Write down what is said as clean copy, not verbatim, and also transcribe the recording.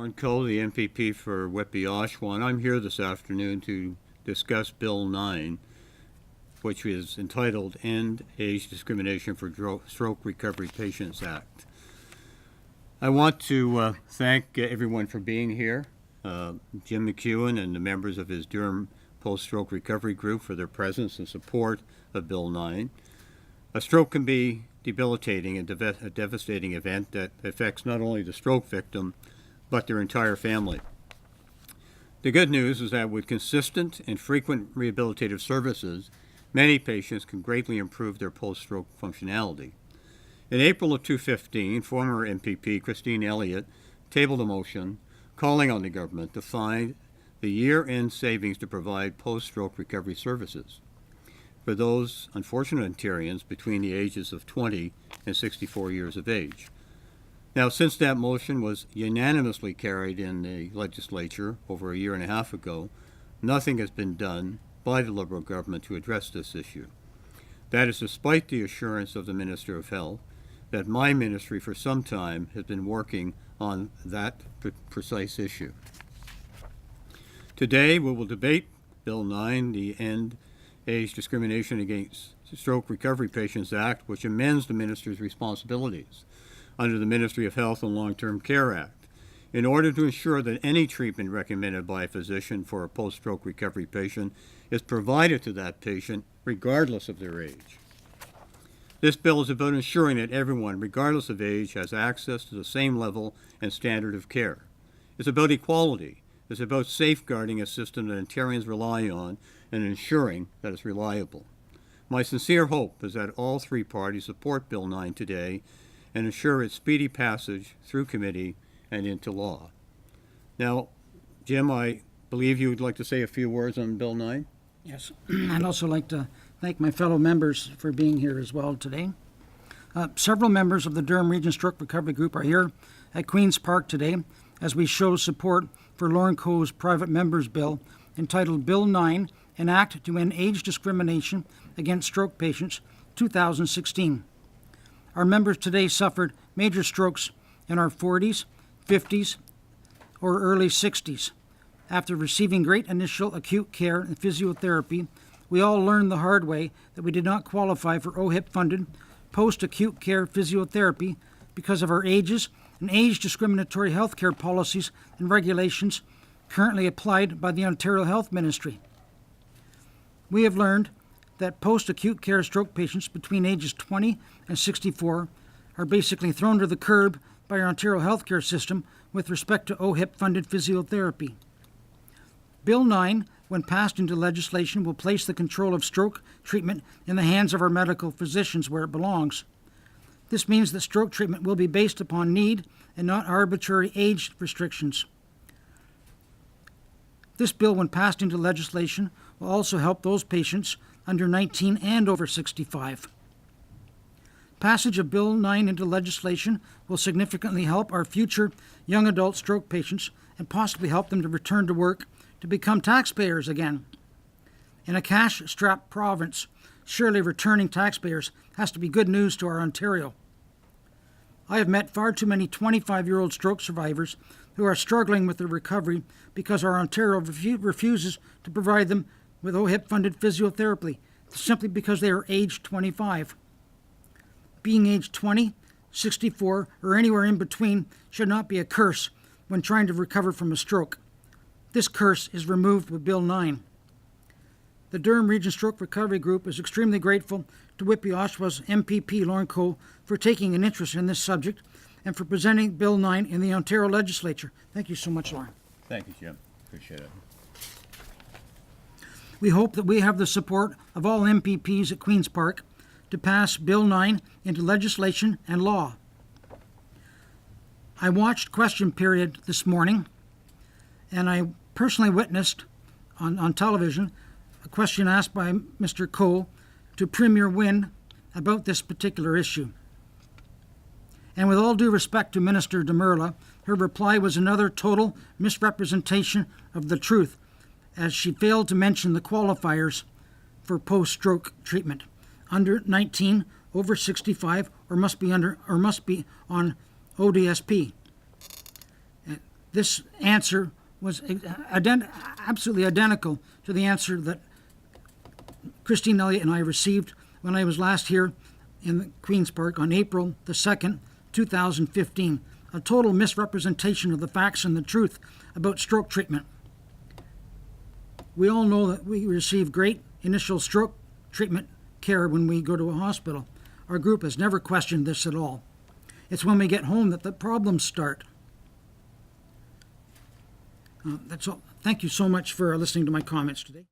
Lorne Coe, the MPP for Whitby Oshawa, and I'm here this afternoon to discuss Bill 9, which is entitled End Age Discrimination for Stroke Recovery Patients Act. I want to thank everyone for being here, Jim McEwen and the members of his Durham Post-Stroke Recovery Group for their presence and support of Bill 9. A stroke can be debilitating and a devastating event that affects not only the stroke victim, but their entire family. The good news is that with consistent and frequent rehabilitative services, many patients can greatly improve their post-stroke functionality. In April of 2015, former MPP Christine Elliott tabled a motion calling on the government to find the year-end savings to provide post-stroke recovery services for those unfortunate Ontarians between the ages of 20 and 64 years of age. Now, since that motion was unanimously carried in the legislature over a year and a half ago, nothing has been done by the Liberal government to address this issue. That is despite the assurance of the Minister of Health that my ministry for some time has been working on that precise issue. Today, we will debate Bill 9, the End Age Discrimination Against Stroke Recovery Patients Act, which amends the minister's responsibilities under the Ministry of Health and Long-Term Care Act in order to ensure that any treatment recommended by a physician for a post-stroke recovery patient is provided to that patient regardless of their age. This bill is about ensuring that everyone, regardless of age, has access to the same level and standard of care. It's about equality. It's about safeguarding a system that Ontarians rely on and ensuring that it's reliable. My sincere hope is that all three parties support Bill 9 today and ensure its speedy passage through committee and into law. Now, Jim, I believe you would like to say a few words on Bill 9? Yes, I'd also like to thank my fellow members for being here as well today. Several members of the Durham Region Stroke Recovery Group are here at Queen's Park today as we show support for Lorne Coe's private members bill entitled Bill 9, an Act to End Age Discrimination Against Stroke Patients, 2016. Our members today suffered major strokes in our 40s, 50s, or early 60s. After receiving great initial acute care and physiotherapy, we all learned the hard way that we did not qualify for OHIP-funded post-acute care physiotherapy because of our ages and age-discriminatory health care policies and regulations currently applied by the Ontario Health Ministry. We have learned that post-acute care stroke patients between ages 20 and 64 are basically thrown to the curb by our Ontario healthcare system with respect to OHIP-funded physiotherapy. Bill 9, when passed into legislation, will place the control of stroke treatment in the hands of our medical physicians where it belongs. This means that stroke treatment will be based upon need and not arbitrary age restrictions. This bill, when passed into legislation, will also help those patients under 19 and over 65. Passage of Bill 9 into legislation will significantly help our future young adult stroke patients and possibly help them to return to work to become taxpayers again. In a cash-strapped province, surely returning taxpayers has to be good news to our Ontario. I have met far too many 25-year-old stroke survivors who are struggling with their recovery because our Ontario refuses to provide them with OHIP-funded physiotherapy simply because they are age 25. Being age 20, 64, or anywhere in between should not be a curse when trying to recover from a stroke. This curse is removed with Bill 9. The Durham Region Stroke Recovery Group is extremely grateful to Whitby Oshawa's MPP Lorne Coe for taking an interest in this subject and for presenting Bill 9 in the Ontario Legislature. Thank you so much, Lorne. Thank you, Jim. Appreciate it. We hope that we have the support of all MPPs at Queen's Park to pass Bill 9 into legislation and law. I watched Question Period this morning, and I personally witnessed on television a question asked by Mr. Coe to Premier Wynne about this particular issue. And with all due respect to Minister Demerla, her reply was another total misrepresentation of the truth, as she failed to mention the qualifiers for post-stroke treatment. Under 19, over 65, or must be on ODSP. This answer was absolutely identical to the answer that Christine Elliott and I received when I was last here in Queen's Park on April the 2nd, 2015. A total misrepresentation of the facts and the truth about stroke treatment. We all know that we receive great initial stroke treatment care when we go to a hospital. Our group has never questioned this at all. It's when we get home that the problems start. That's all. Thank you so much for listening to my comments today.